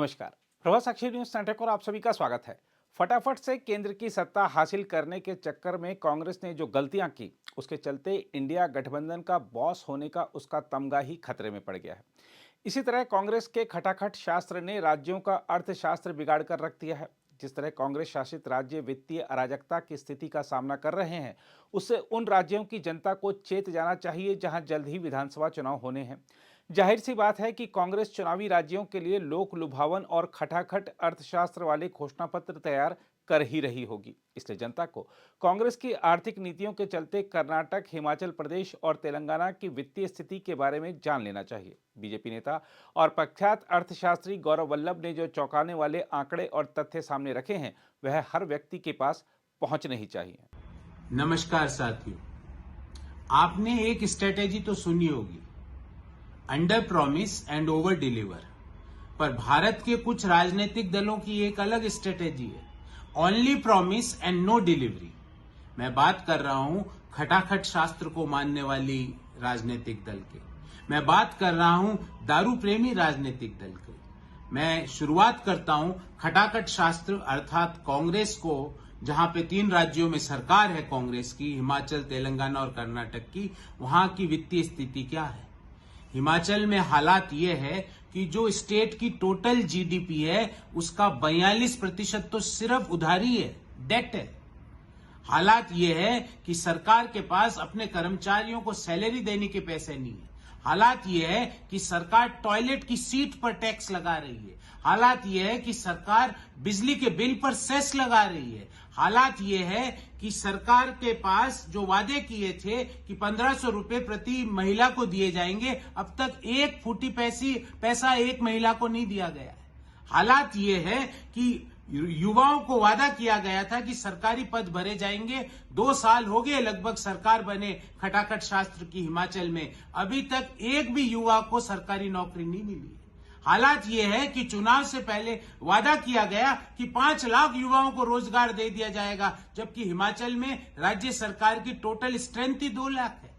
नमस्कार। प्रभात साक्षी news network और आप सभी का स्वागत है। फटाफट से केंद्र की सत्ता हासिल करने के चक्कर में कांग्रेस ने जो गलतियां की, उसके चलते इंडिया गठबंधन का बॉस होने का उसका तमगा ही खतरे में पड़ गया है। इसी तरह कांग्रेस के खटाखट शास्त्र ने राज्यों का अर्थशास्त्र बिगाड़ कर रख दिया है। जिस तरह कांग्रेस शासित राज्य वित्तीय अराजकता की स्थिति का सामना कर रहे हैं, उससे उन राज्यों की जनता को चेत जाना चाहिए जहां जल्द ही विधानसभा चुनाव होने हैं। जाहिर सी बात है कि कांग्रेस चुनावी राज्यों के लिए लोक लुभावन और खटाखट अर्थशास्त्र वाले घोषणा पत्र तैयार कर ही रही होगी। इसलिए जनता को कांग्रेस की आर्थिक नीतियों के चलते कर्नाटक, हिमाचल प्रदेश और तेलंगाना की वित्तीय स्थिति के बारे में जान लेना चाहिए। बीजेपी नेता और प्रख्यात अर्थशास्त्री गौरव वल्लभ ने जो चौंकाने वाले आंकड़े और तथ्य सामने रखे हैं, वह हर व्यक्ति के पास पहुंचने ही चाहिए। नमस्कार साथियों, आपने एक स्ट्रेटेजी तो सुनी होगी, under promise and over deliver. पर भारत के कुछ राजनीतिक दलों की एक अलग स्ट्रेटेजी है, only promise and no delivery. मैं बात कर रहा हूं खटाखट शास्त्र को मानने वाली राजनीतिक दल के, मैं बात कर रहा हूं दारू प्रेमी राजनीतिक दल के। मैं शुरुआत करता हूं खटाखट शास्त्र अर्थात कांग्रेस को, जहां पे 3 राज्यों में सरकार है कांग्रेस की, हिमाचल, तेलंगाना और कर्नाटक की, वहां की वित्तीय स्थिति क्या है। हिमाचल में हालात ये है कि जो स्टेट की टोटल जीडीपी है उसका 42% तो सिर्फ उधारी है, डेट है। हालात ये है कि सरकार के पास अपने कर्मचारियों को सैलरी देने के पैसे नहीं है। हालात ये है कि सरकार टॉयलेट की सीट पर टैक्स लगा रही है। हालात ये है कि सरकार बिजली के बिल पर सेस लगा रही है। हालात ये है कि सरकार के पास जो वादे किए थे कि 1500 रुपए प्रति महिला को दिए जाएंगे, अब तक एक फूटी पैसा एक महिला को नहीं दिया गया है। हालात ये है कि युवाओं को वादा किया गया था कि सरकारी पद भरे जाएंगे। 2 साल हो गए लगभग सरकार बने खटाखट शास्त्र की हिमाचल में, अभी तक एक भी युवा को सरकारी नौकरी नहीं मिली। हालात ये है कि चुनाव से पहले वादा किया गया कि 5 लाख युवाओं को रोजगार दे दिया जाएगा, जबकि हिमाचल में राज्य सरकार की टोटल स्ट्रेंथ ही 2 लाख है।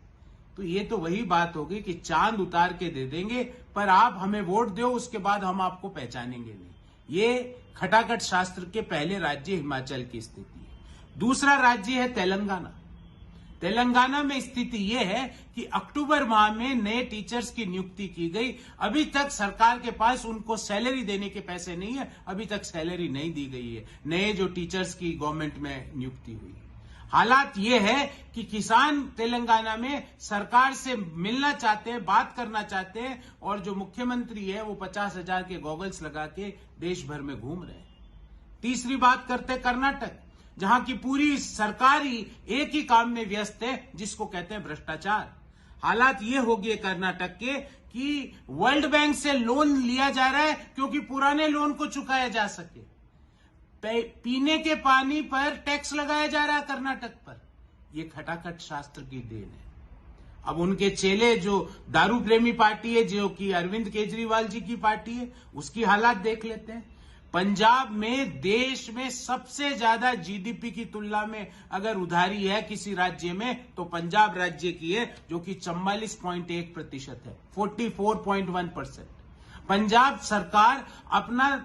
तो ये तो वही बात होगी कि चांद उतार के दे देंगे, पर आप हमें वोट दो, उसके बाद हम आपको पहचानेंगे नहीं। ये खटाखट शास्त्र के पहले राज्य हिमाचल की स्थिति है। दूसरा राज्य है तेलंगाना। तेलंगाना में स्थिति यह है कि अक्टूबर माह में नए टीचर्स की नियुक्ति की गई, अभी तक सरकार के पास उनको सैलरी देने के पैसे नहीं है, अभी तक सैलरी नहीं दी गई है नए जो टीचर्स की गवर्नमेंट में नियुक्ति हुई। हालात ये है कि किसान तेलंगाना में सरकार से मिलना चाहते हैं, बात करना चाहते हैं, और जो मुख्यमंत्री है वो 50,000 के गॉगल्स लगा के देश भर में घूम रहे हैं। तीसरी बात करते हैं कर्नाटक, जहां की पूरी सरकार ही एक ही काम में व्यस्त है, जिसको कहते हैं भ्रष्टाचार। हालात ये हो गए कर्नाटक के कि वर्ल्ड बैंक से लोन लिया जा रहा है क्योंकि पुराने लोन को चुकाया जा सके। पीने के पानी पर टैक्स लगाया जा रहा है कर्नाटक पर। यह खटाखट शास्त्र की देन है। अब उनके चेले जो दारू प्रेमी पार्टी है, जो कि अरविंद केजरीवाल जी की पार्टी है, उसकी हालात देख लेते हैं। पंजाब में देश में सबसे ज्यादा जीडीपी की तुलना में अगर उधारी है किसी राज्य में तो पंजाब राज्य की है, जो कि 44.1% है, 44.1%। पंजाब सरकार अपना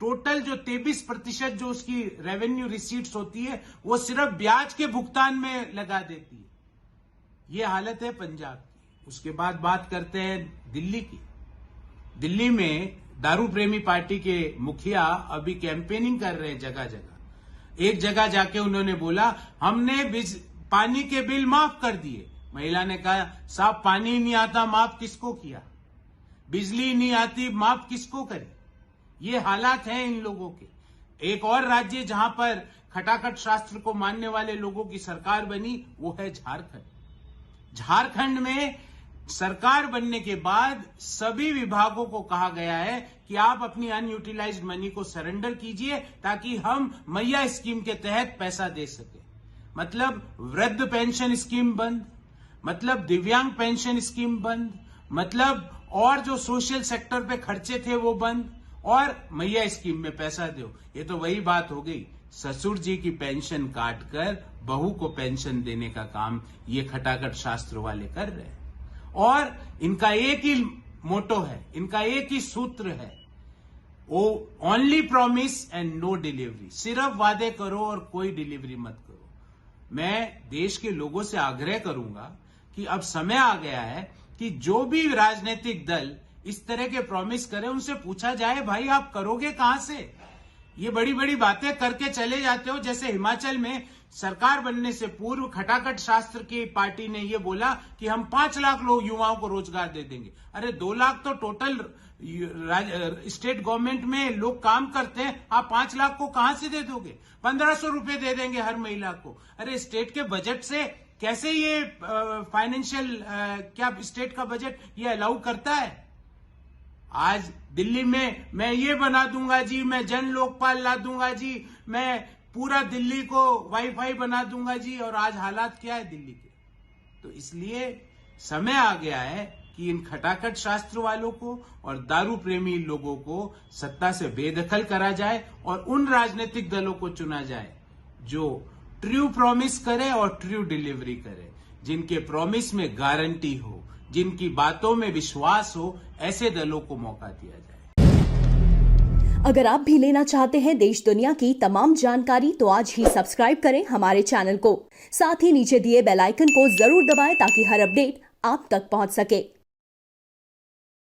टोटल जो 23% जो उसकी रेवेन्यू रिसीट्स होती है वो सिर्फ ब्याज के भुगतान में लगा देती है। ये हालत है पंजाब की। उसके बाद बात करते हैं दिल्ली की। दिल्ली में दारू प्रेमी पार्टी के मुखिया अभी कैंपेनिंग कर रहे हैं जगह जगह। एक जगह जाके उन्होंने बोला हमने पानी के बिल माफ कर दिए। महिला ने कहा साहब पानी नहीं आता, माफ किसको किया? बिजली नहीं आती, माफ किसको करे? ये हालात हैं इन लोगों के। एक और राज्य जहां पर खटाखट शास्त्र को मानने वाले लोगों की सरकार बनी वो है झारखंड। झारखंड में सरकार बनने के बाद सभी विभागों को कहा गया है कि आप अपनी अनयूटिलाइज्ड मनी को सरेंडर कीजिए ताकि हम मैया स्कीम के तहत पैसा दे सके। मतलब वृद्ध पेंशन स्कीम बंद, मतलब दिव्यांग पेंशन स्कीम बंद, मतलब और जो सोशल सेक्टर पे खर्चे थे वो बंद, और मैया स्कीम में पैसा दो। ये तो वही बात हो गई, ससुर जी की पेंशन काटकर बहू को पेंशन देने का काम ये खटाखट शास्त्र वाले कर रहे हैं। और इनका एक ही मोटो है, इनका एक ही सूत्र है, only promise and no delivery, सिर्फ वादे करो और कोई डिलीवरी मत करो। मैं देश के लोगों से आग्रह करूंगा कि अब समय आ गया है कि जो भी राजनीतिक दल इस तरह के प्रॉमिस करे उनसे पूछा जाए, भाई आप करोगे कहां से? ये बड़ी बड़ी बातें करके चले जाते हो। जैसे हिमाचल में सरकार बनने से पूर्व खटाखट शास्त्र की पार्टी ने ये बोला कि हम 5 लाख लोग युवाओं को रोजगार दे देंगे। अरे 2 लाख तो टोटल स्टेट गवर्नमेंट में लोग काम करते हैं, आप 5 लाख को कहां से दे दोगे? 1500 रुपए दे देंगे हर महिला को। अरे स्टेट के बजट से कैसे ये फाइनेंशियल क्या स्टेट का बजट ये अलाउ करता है? आज दिल्ली में मैं ये बना दूंगा जी, मैं जन लोकपाल ला दूंगा जी, मैं पूरा दिल्ली को वाईफाई बना दूंगा जी, और आज हालात क्या है दिल्ली के? तो इसलिए समय आ गया है कि इन खटाखट शास्त्र वालों को और दारू प्रेमी लोगों को सत्ता से बेदखल करा जाए और उन राजनीतिक दलों को चुना जाए जो ट्रू प्रॉमिस करे और ट्रू डिलीवरी करे, जिनके प्रॉमिस में गारंटी हो, जिनकी बातों में विश्वास हो, ऐसे दलों को मौका दिया जाए। अगर आप भी लेना चाहते हैं देश दुनिया की तमाम जानकारी तो आज ही सब्सक्राइब करें हमारे चैनल को। साथ ही नीचे दिए बेल आइकन को जरूर दबाएं ताकि हर अपडेट आप तक पहुंच सके।